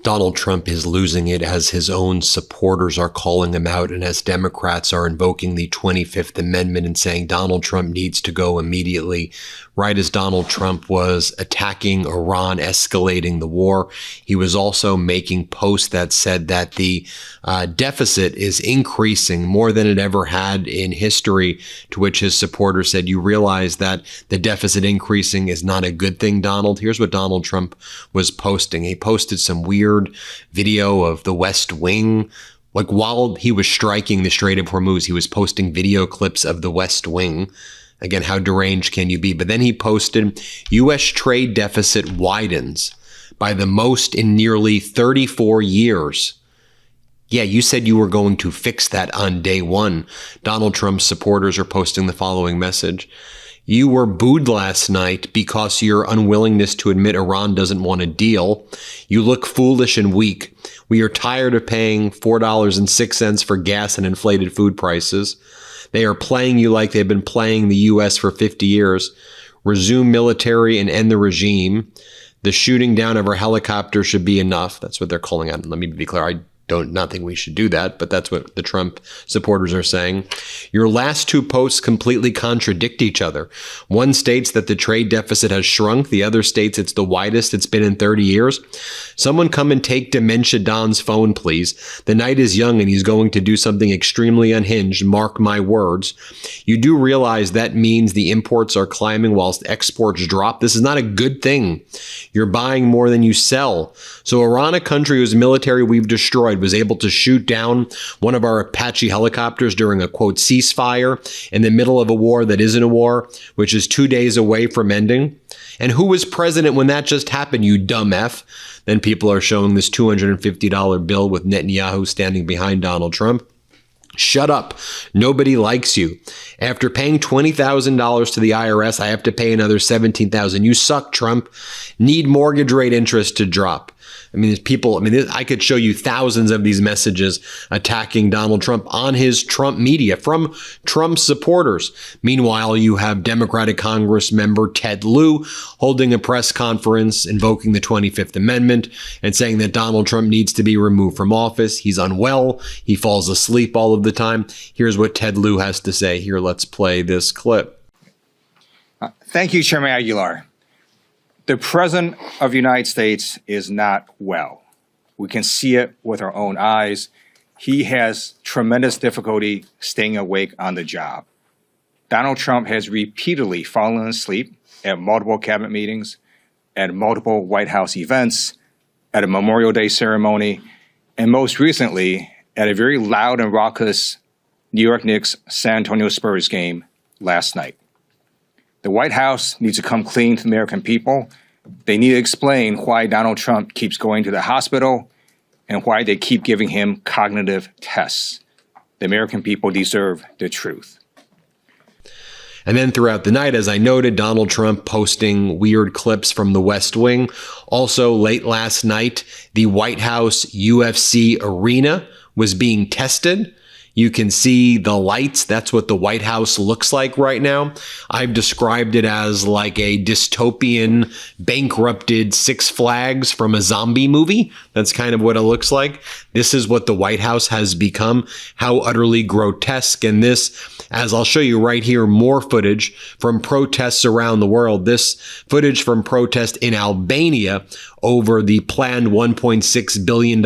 Donald Trump is losing it as his own supporters are calling him out and as Democrats are invoking the 25th Amendment and saying Donald Trump needs to go immediately. Right as Donald Trump was attacking Iran, escalating the war, he was also making posts that said that the deficit is increasing more than it ever had in history, to which his supporters said, you realize that the deficit increasing is not a good thing, Donald? Here's what Donald Trump was posting. He posted some weird video of the West Wing. Like while he was striking the Strait of Hormuz, he was posting video clips of the West Wing. Again, how deranged can you be? But then he posted, U.S. trade deficit widens by the most in nearly 34 years. Yeah, you said you were going to fix that on day one. Donald Trump's supporters are posting the following message. You were booed last night because your unwillingness to admit Iran doesn't want a deal. You look foolish and weak. We are tired of paying $4.06 for gas and inflated food prices. They are playing you like they've been playing the U.S. for 50 years. Resume military and end the regime. The shooting down of our helicopter should be enough. That's what they're calling out. Let me be clear. I don't not think we should do that, but that's what the Trump supporters are saying. Your last two posts completely contradict each other. One states that the trade deficit has shrunk. The other states it's the widest it's been in 30 years. Someone come and take Dementia Don's phone, please. The night is young and he's going to do something extremely unhinged. Mark my words. You do realize that means the imports are climbing whilst exports drop. This is not a good thing. You're buying more than you sell. So Iran, a country whose military we've destroyed, was able to shoot down one of our Apache helicopters during a, quote, ceasefire in the middle of a war that isn't a war, which is 2 days away from ending. And who was president when that just happened, you dumb F? Then people are showing this $250 bill with Netanyahu standing behind Donald Trump. Shut up. Nobody likes you. After paying $20,000 to the IRS, I have to pay another $17,000. You suck, Trump. Need mortgage rate interest to drop. I mean, I could show you thousands of these messages attacking Donald Trump on his Trump media from Trump supporters. Meanwhile, you have Democratic Congress member Ted Lieu holding a press conference invoking the 25th Amendment and saying that Donald Trump needs to be removed from office. He's unwell. He falls asleep all of the time. Here's what Ted Lieu has to say. Here, let's play this clip. Thank you, Chairman Aguilar. The President of the United States is not well. We can see it with our own eyes. He has tremendous difficulty staying awake on the job. Donald Trump has repeatedly fallen asleep at multiple cabinet meetings, at multiple White House events, at a Memorial Day ceremony, and most recently at a very loud and raucous New York Knicks San Antonio Spurs game last night. The White House needs to come clean to the American people. They need to explain why Donald Trump keeps going to the hospital and why they keep giving him cognitive tests. The American people deserve the truth. And then throughout the night, as I noted, Donald Trump posting weird clips from the West Wing. Also late last night, the White House UFC arena was being tested. You can see the lights. That's what the White House looks like right now. I've described it as like a dystopian, bankrupted Six Flags from a zombie movie. That's kind of what it looks like. This is what the White House has become, how utterly grotesque. And this, as I'll show you right here, more footage from protests around the world. This footage from protest in Albania over the planned $1.6 billion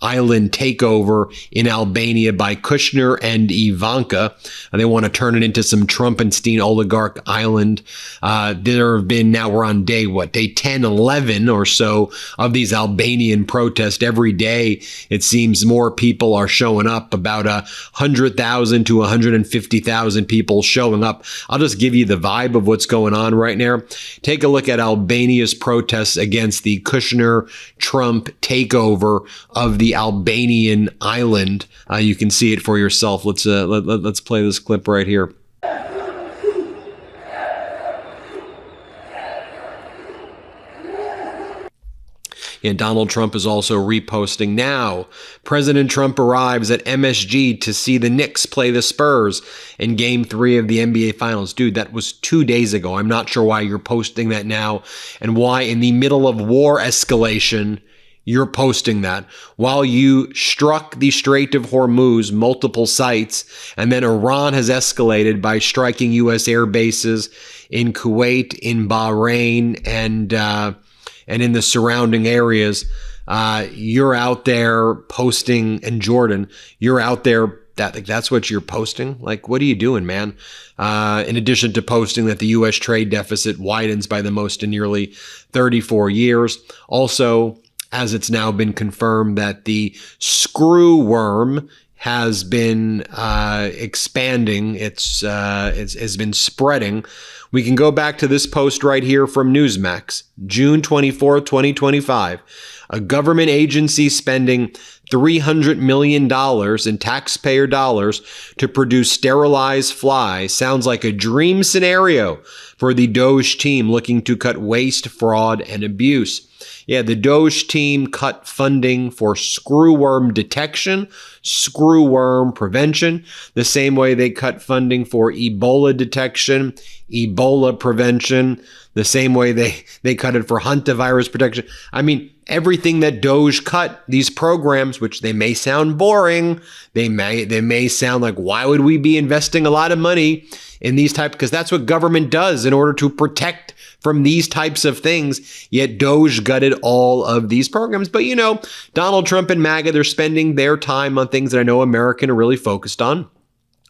island takeover in Albania by Kushner and Ivanka. They want to turn it into some Trumpenstein oligarch island. There have been, now we're on day 10, 11 or so of these Albanian protests. Every day, it seems more people are showing up, about 100,000 to 150,000 people showing up. I'll just give you the vibe of what's going on right now. Take a look at Albania's protests against the Kushner-Trump takeover of the Albanian island. You can see it for yourself. Let's play this clip right here. And Donald Trump is also reposting now. President Trump arrives at MSG to see the Knicks play the Spurs in Game 3 of the NBA Finals. Dude, that was 2 days ago. I'm not sure why you're posting that now and why in the middle of war escalation, you're posting that. While you struck the Strait of Hormuz, multiple sites, and then Iran has escalated by striking U.S. air bases in Kuwait, in Bahrain, and in the surrounding areas. You're out there posting, in Jordan, you're out there, that's what you're posting? Like, what are you doing, man? In addition to posting that the U.S. trade deficit widens by the most in nearly 34 years. Also, as it's now been confirmed that the screw worm has been expanding, it's been spreading. We can go back to this post right here from Newsmax, June 24th, 2025. A government agency spending $300 million in taxpayer dollars to produce sterilized flies sounds like a dream scenario for the Doge team looking to cut waste, fraud, and abuse. Yeah, the Doge team cut funding for screwworm detection, screwworm prevention, the same way they cut funding for Ebola detection, Ebola prevention, the same way they cut it for hantavirus protection. I mean, everything that Doge cut, these programs, which they may sound boring, they may sound like, why would we be investing a lot of money in these types? Because that's what government does in order to protect from these types of things. Yet Doge gutted all of these programs. But, you know, Donald Trump and MAGA, they're spending their time on things that I know American are really focused on.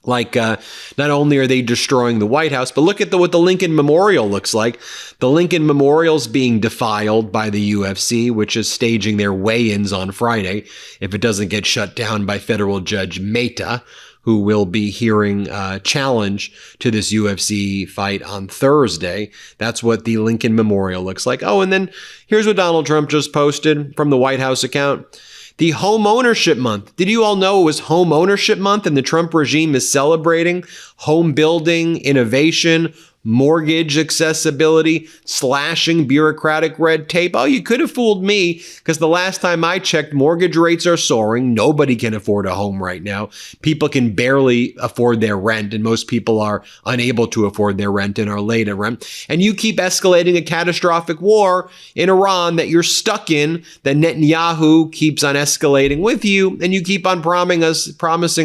Like, not only are they destroying the White House, but look at what the Lincoln Memorial looks like. The Lincoln Memorial's being defiled by the UFC, which is staging their weigh-ins on Friday, if it doesn't get shut down by federal judge Mehta, who will be hearing a challenge to this UFC fight on Thursday. That's what the Lincoln Memorial looks like. Oh, and then here's what Donald Trump just posted from the White House account. The home ownership month. Did you all know it was home ownership month and the Trump regime is celebrating home building, innovation, mortgage accessibility, slashing bureaucratic red tape? Oh, you could have fooled me, because the last time I checked, mortgage rates are soaring. Nobody can afford a home right now. People can barely afford their rent, and most people are unable to afford their rent and are late at rent. And you keep escalating a catastrophic war in Iran that you're stuck in, that Netanyahu keeps on escalating with you, and you keep on promising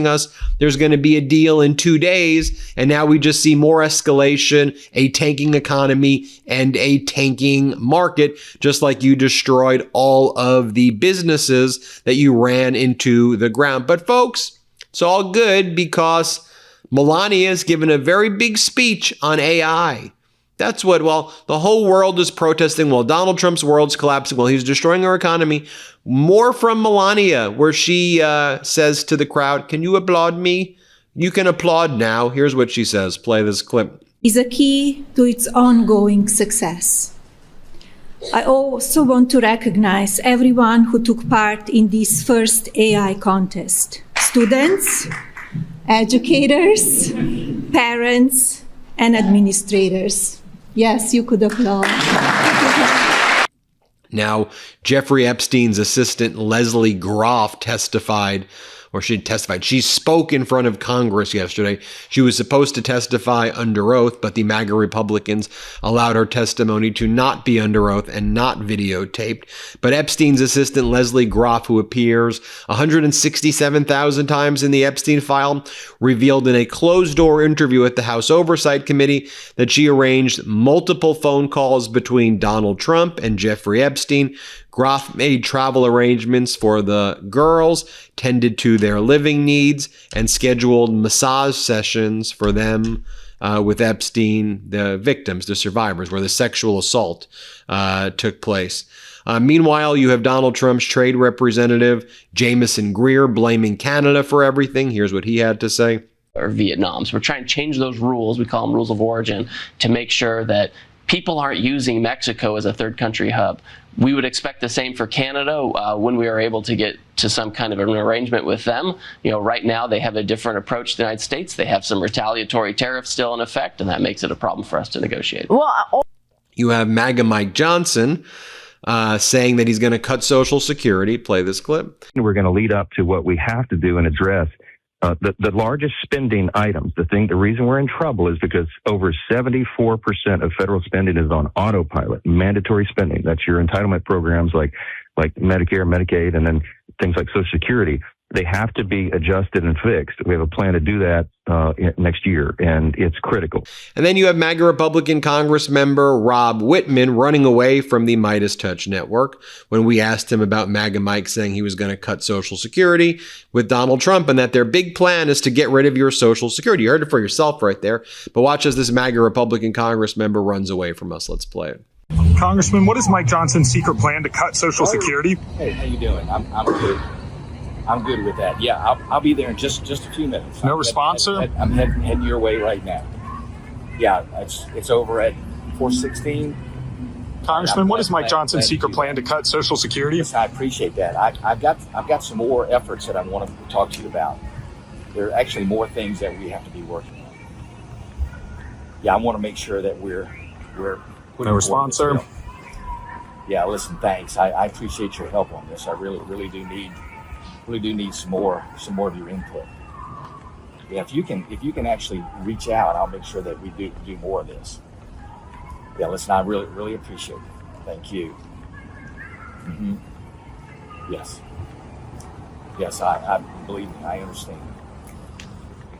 us there's going to be a deal in 2 days, and now we just see more escalation, a tanking economy, and a tanking market, just like you destroyed all of the businesses that you ran into the ground. But folks, it's all good because Melania has given a very big speech on AI. That's what, while the whole world is protesting, while Donald Trump's world's collapsing, while he's destroying our economy, more from Melania, where she says to the crowd, can you applaud me? You can applaud now. Here's what she says. Play this clip. Is a key to its ongoing success. I also want to recognize everyone who took part in this first AI contest. Students, educators, parents, and administrators. Yes, you could applaud. Now, Jeffrey Epstein's assistant, Leslie Groff, testified. She spoke in front of Congress yesterday. She was supposed to testify under oath, but the MAGA Republicans allowed her testimony to not be under oath and not videotaped. But Epstein's assistant, Leslie Groff, who appears 167,000 times in the Epstein file, revealed in a closed-door interview at the House Oversight Committee that she arranged multiple phone calls between Donald Trump and Jeffrey Epstein. Groff made travel arrangements for the girls, tended to their living needs, and scheduled massage sessions for them with Epstein, the victims, the survivors, where the sexual assault took place. Meanwhile, you have Donald Trump's trade representative, Jamieson Greer, blaming Canada for everything. Here's what he had to say. Or Vietnam. So we're trying to change those rules, we call them rules of origin, to make sure that people aren't using Mexico as a third country hub. We would expect the same for Canada when we are able to get to some kind of an arrangement with them. You know, right now they have a different approach to the United States. They have some retaliatory tariffs still in effect, and that makes it a problem for us to negotiate. You have MAGA Mike Johnson saying that he's going to cut Social Security. Play this clip. We're going to lead up to what we have to do and address. The largest spending items, the reason we're in trouble is because over 74% of federal spending is on autopilot, mandatory spending. That's your entitlement programs like like Medicare, Medicaid, and then things like Social Security. They have to be adjusted and fixed. We have a plan to do that next year, and it's critical. And then you have MAGA Republican Congress member Rob Whitman running away from the MeidasTouch network when we asked him about MAGA Mike saying he was going to cut Social Security with Donald Trump and that their big plan is to get rid of your Social Security. You heard it for yourself right there. But watch as this MAGA Republican Congress member runs away from us. Let's play it. Congressman, what is Mike Johnson's secret plan to cut Social Security? Hey, how you doing? I'm good. I'm good with that. Yeah, I'll be there in just a few minutes. No response, sir? I'm heading your way right now. Yeah, it's over at 416. Congressman, what is Mike Johnson's secret plan to cut Social Security? Yes, I appreciate that. I've got some more efforts that I want to talk to you about. There are actually more things that we have to be working on. Yeah, I want to make sure that we're No response, sir. Yeah, listen, thanks. I appreciate your help on this. I really do need some more of your input. Yeah, if you can actually reach out, I'll make sure that we do more of this. Yeah, listen, I really appreciate it. Thank you. Mm-hmm. Yes, I believe me, I understand.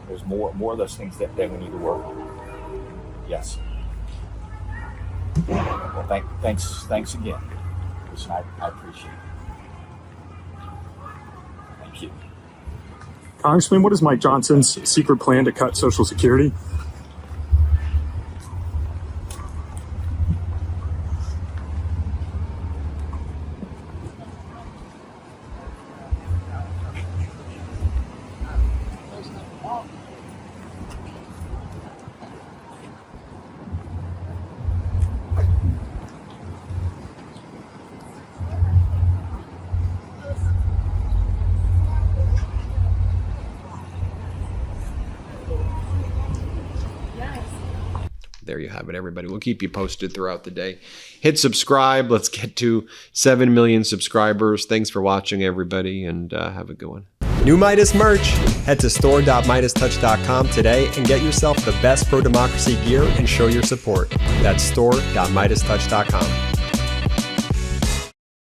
There's more of those things that we need to work on. Yes. Well, thanks again. Listen, I appreciate it. Thank you. Congressman, what is Mike Johnson's secret plan to cut Social Security? There you have it, everybody. We'll keep you posted throughout the day. Hit subscribe. Let's get to 7 million subscribers. Thanks for watching, everybody, and have a good one. New Meidas merch. Head to store.meidastouch.com today and get yourself the best pro-democracy gear and show your support. That's store.meidastouch.com.